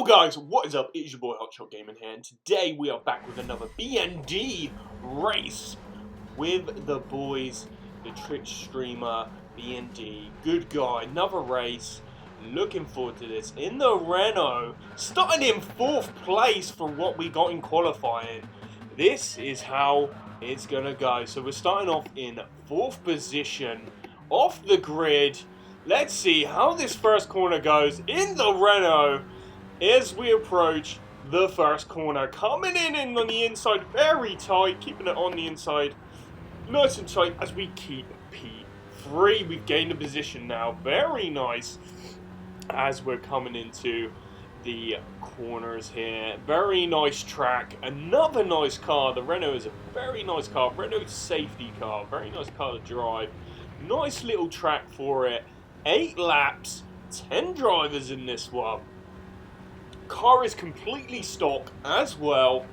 Yo guys, what is up? It's your boy Hotshot Gaming here, and today we are back with another BND race with the boys, the Twitch streamer, BND, good guy, another race. Looking forward to this. In the Renault, starting in 4th place for what we got in qualifying. This is how it's gonna go. So we're starting off in 4th position, off the grid. Let's see how this first corner goes in the Renault as we approach the first corner. Coming in on the inside, very tight, keeping it on the inside, nice and tight as we keep P3. We've gained a position now, very nice as we're coming into the corners here. Very nice track, another nice car. The Renault is a very nice car, Renault safety car, very nice car to drive. Nice little track for it. 8 laps, 10 drivers in this one. Car is completely stock as well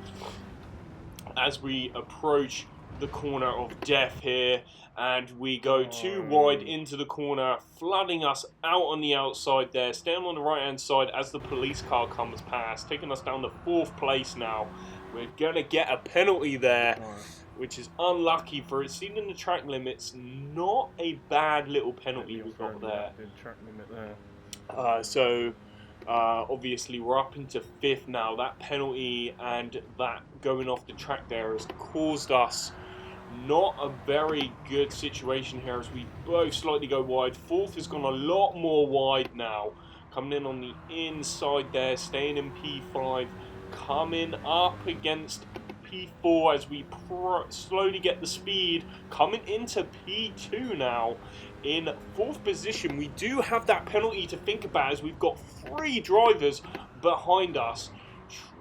as we approach the corner of death here, and we go too wide into the corner, flooding us out on the outside there, staying on the right hand side as the police car comes past, taking us down to 4th place now. We're gonna get a penalty there, which is unlucky for exceeding the track limits. Not a bad little penalty we got there. Obviously we're up into 5th now. That penalty and that going off the track there has caused us not a very good situation here as we both slightly go wide. 4th has gone a lot more wide now. Coming in on the inside there, staying in P5, coming up against P4 as we slowly get the speed, coming into P2 now in 4th position. We do have that penalty to think about as we've got 3 drivers behind us.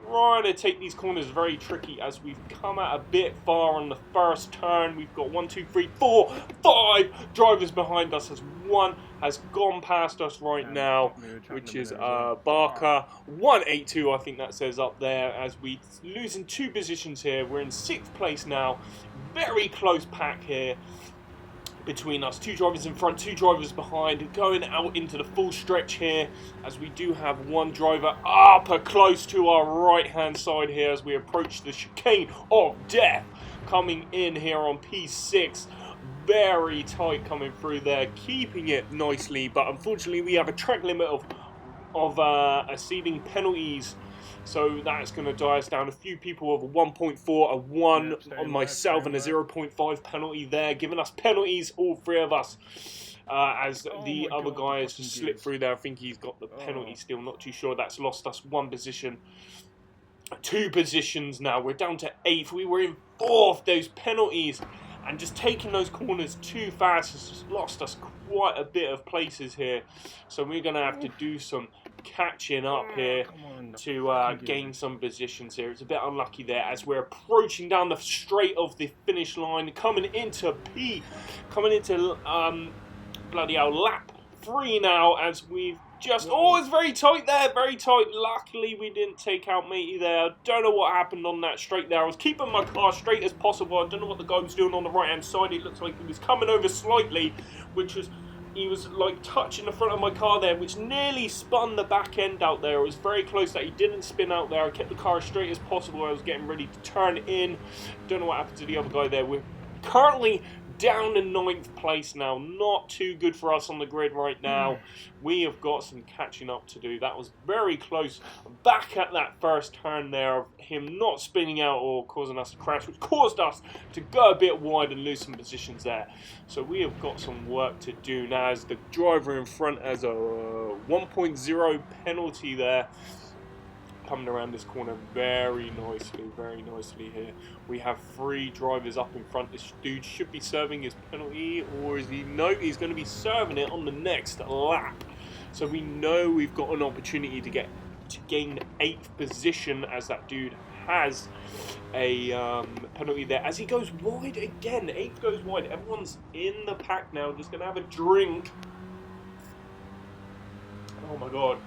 Trying to take these corners very tricky as we've come out a bit far on the first turn. We've got 1, 2, 3, 4, 5 drivers behind us as one has gone past us right now, which is RobGBarker182, I think that says up there, as we losing 2 positions here. We're in 6th place now. Very close pack here between us. 2 drivers in front, 2 drivers behind, going out into the full stretch here as we do have 1 driver up close to our right hand side here as we approach the chicane of death, coming in here on P6. Very tight coming through there, keeping it nicely, but unfortunately we have a track limit of exceeding penalties. So that's going to die us down. A few people of a 1.4, a 1 on myself, and a 0.5 penalty there, giving us penalties, all 3 of us. As the other guy has just slipped through there. I think he's got the penalty still, not too sure. That's lost us 1 position. 2 positions now. We're down to 8th. We were in 4th. Those penalties and just taking those corners too fast has just lost us quite a bit of places here. So we're going to have to do some catching up here to gain some positions here. It's a bit unlucky there as we're approaching down the straight of the finish line, coming into bloody hell, lap 3 now as we've just, it's very tight there, very tight. Luckily we didn't take out matey there. I don't know what happened on that straight there. I was keeping my car straight as possible. I don't know what the guy was doing on the right hand side. It looks like he was coming over slightly, he was like touching the front of my car there, which nearly spun the back end out there. It was very close that he didn't spin out there. I kept the car as straight as possible. I was getting ready to turn in. Don't know what happened to the other guy there. We're currently down in 9th place now. Not too good for us on the grid right now. We have got some catching up to do. That was very close. Back at that first turn there of him not spinning out or causing us to crash, which caused us to go a bit wide and lose some positions there. So we have got some work to do now as the driver in front has a 1.0 penalty there. Coming around this corner very nicely here. We have 3 drivers up in front. This dude should be serving his penalty, or is he? No, he's going to be serving it on the next lap. So we know we've got an opportunity to gain 8th position as that dude has a penalty there. As he goes wide again, 8th goes wide. Everyone's in the pack now, just going to have a drink. Oh my god.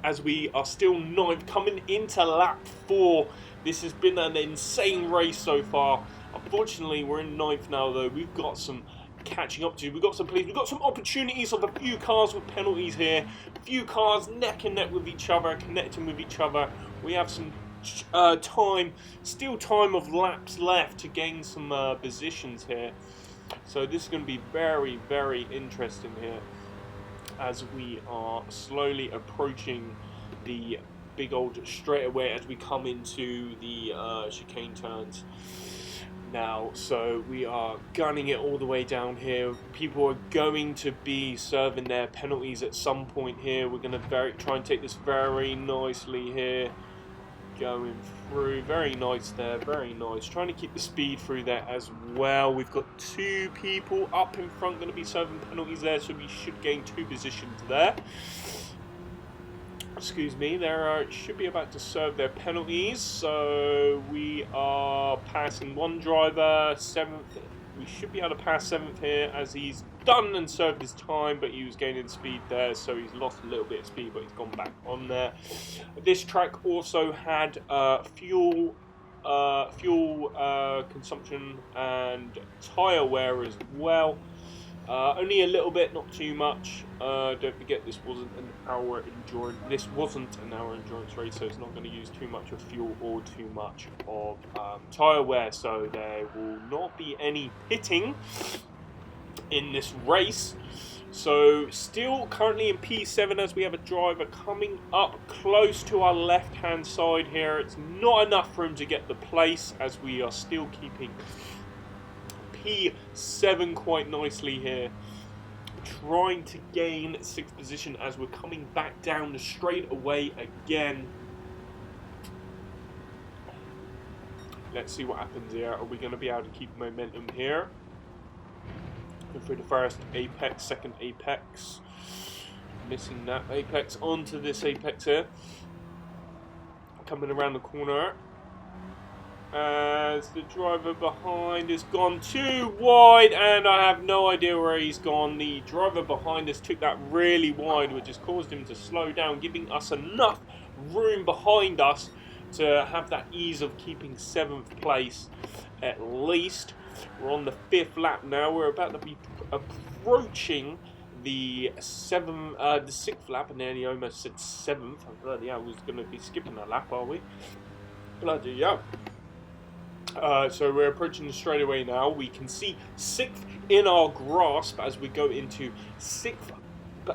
As we are still 9th, coming into lap 4. This has been an insane race so far. Unfortunately, we're in 9th now, though. We've got some catching up to. We've got some police. We've got some opportunities of a few cars with penalties here. A few cars neck and neck with each other, connecting with each other. We have some time of laps left to gain some positions here. So this is going to be very, very interesting here as we are slowly approaching the big old straightaway as we come into the chicane turns now. So we are gunning it all the way down here. People are going to be serving their penalties at some point here. We're going to try and take this very nicely here. Going through, very nice there, very nice. Trying to keep the speed through there as well. We've got 2 people up in front going to be serving penalties there, so we should gain 2 positions there. Excuse me, they should be about to serve their penalties, so we are passing 1 driver, 7th. We should be able to pass 7th here as he's done and served his time, but he was gaining speed there, so he's lost a little bit of speed, but he's gone back on there. This track also had fuel consumption and tyre wear as well. Only a little bit, not too much. Don't forget, this wasn't an hour endurance race, so it's not going to use too much of fuel or too much of tyre wear. So there will not be any pitting in this race. So still currently in P7 as we have a driver coming up close to our left-hand side here. It's not enough for him to get the place as we are still keeping P7 quite nicely here, trying to gain 6th position as we're coming back down the straightaway again. Let's see what happens here. Are we going to be able to keep momentum here? Go through the first apex, second apex, missing that apex, onto this apex here, coming around the corner. As the driver behind has gone too wide, and I have no idea where he's gone. The driver behind us took that really wide, which has caused him to slow down, giving us enough room behind us to have that ease of keeping 7th place at least. We're on the 5th lap now. We're about to be approaching the 6th lap, and nearly almost said 7th. Bloody hell, I was going to be skipping a lap, are we? Bloody hell. So we're approaching the straightaway now. We can see 6th in our grasp as we go into 6th.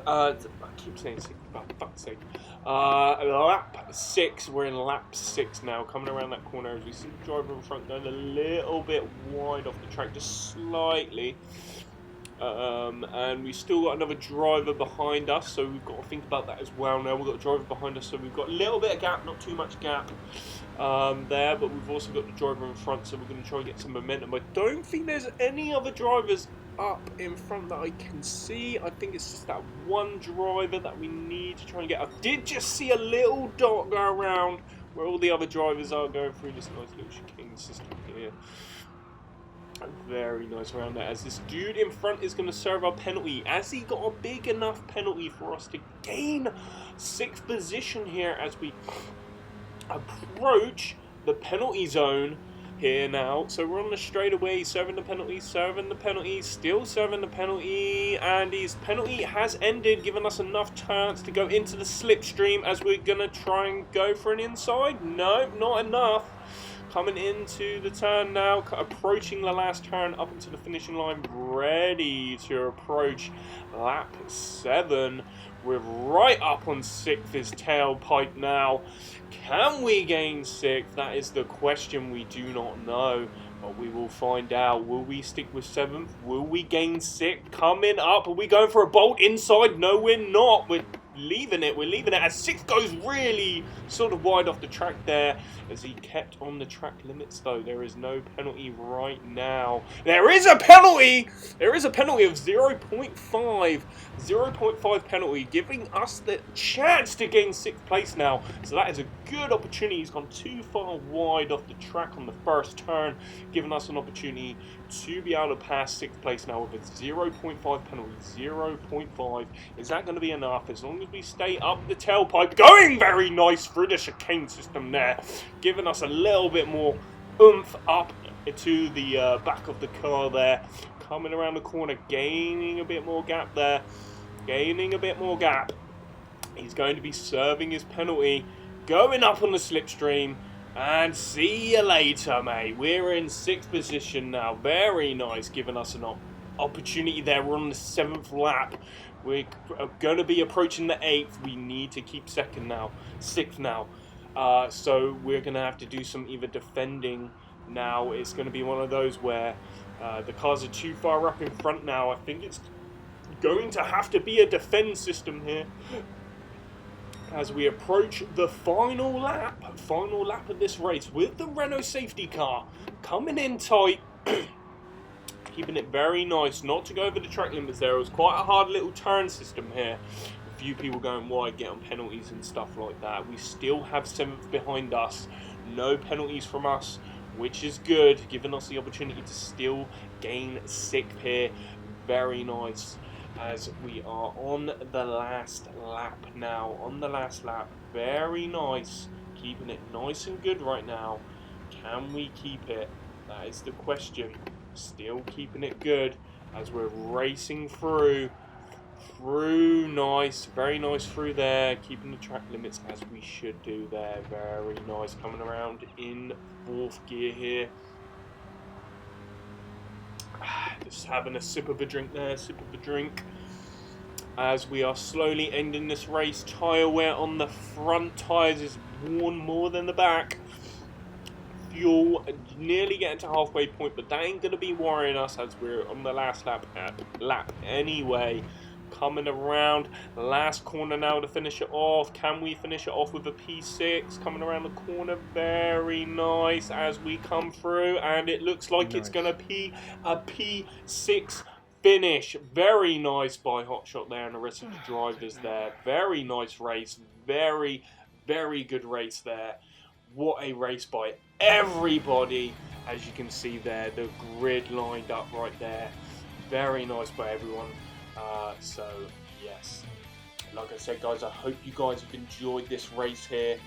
I keep saying 6th, for fuck's sake. Lap 6. We're in lap 6 now, coming around that corner as we see the driver in front going a little bit wide off the track, just slightly. And we still got another driver behind us, so we've got to think about that as well now. We've got a driver behind us, so we've got a little bit of gap, not too much gap there, but we've also got the driver in front, so we're going to try and get some momentum. I don't think there's any other drivers up in front that I can see. I think it's just that one driver that we need to try and get. I did just see a little dot go around where all the other drivers are going through this nice little chicane system here. Very nice around there as this dude in front is going to serve our penalty. Has he got a big enough penalty for us to gain 6th position here as we approach the penalty zone here now? So we're on the straightaway, serving the penalty, still serving the penalty, and his penalty has ended, giving us enough chance to go into the slipstream as we're going to try and go for an inside. No, not enough. Coming into the turn now, approaching the last turn up into the finishing line, ready to approach lap 7. We're right up on 6th's tailpipe now. Can we gain 6th? That is the question. We do not know, but we will find out. Will we stick with 7th? Will we gain 6th? Coming up, are we going for a bolt inside? No, we're not. We're leaving it as 6th goes really sort of wide off the track there as he kept on the track limits. Though there is no penalty right now. There is a penalty of 0.5 penalty, giving us the chance to gain 6th place now. So that is a good opportunity. He's gone too far wide off the track on the first turn, giving us an opportunity to be able to pass 6th place now with a 0.5 penalty. 0.5. Is that going to be enough? As long as we stay up the tailpipe, going very nice through the chicane system there, giving us a little bit more oomph up to the back of the car there. coming around the corner, gaining a bit more gap there. Gaining a bit more gap. He's going to be serving his penalty. Going up on the slipstream. And see you later, mate. We're in 6th position now. Very nice, giving us an opportunity there. We're on the 7th lap. We're going to be approaching the 8th. We need to keep 6th now. So we're going to have to do some either defending now. It's going to be one of those where the cars are too far up in front now. I think it's going to have to be a defend system here as we approach the final lap of this race with the Renault safety car coming in tight. Keeping it very nice, not to go over the track limits there. It was quite a hard little turn system here. A few people going wide, get on penalties and stuff like that. We still have 7th behind us. No penalties from us, which is good, giving us the opportunity to still gain 6th here. Very nice, as we are on the last lap now. On the last lap, very nice. Keeping it nice and good right now. Can we keep it? That is the question. Still keeping it good as we're racing through. Nice, very nice through there. Keeping the track limits as we should do there. Very nice. Coming around in 4th gear here. Just having a sip of a drink there, as we are slowly ending this race. Tyre wear on the front tyres is worn more than the back. Fuel nearly getting to halfway point, but that ain't going to be worrying us as we're on the last lap anyway. Coming around, last corner now to finish it off. Can we finish it off with a P6? Coming around the corner, very nice as we come through, and it looks like it's going to be a P6 finish. Very nice by Hotshot there and the rest of the drivers there. Very nice race. Very, very good race there. What a race by everybody. As you can see there, the grid lined up right there. Very nice by everyone. So, yes. Like I said, guys, I hope you guys have enjoyed this race here.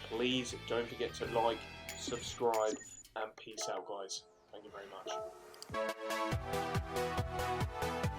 Please don't forget to like, subscribe, and peace out, guys. Thank you very much.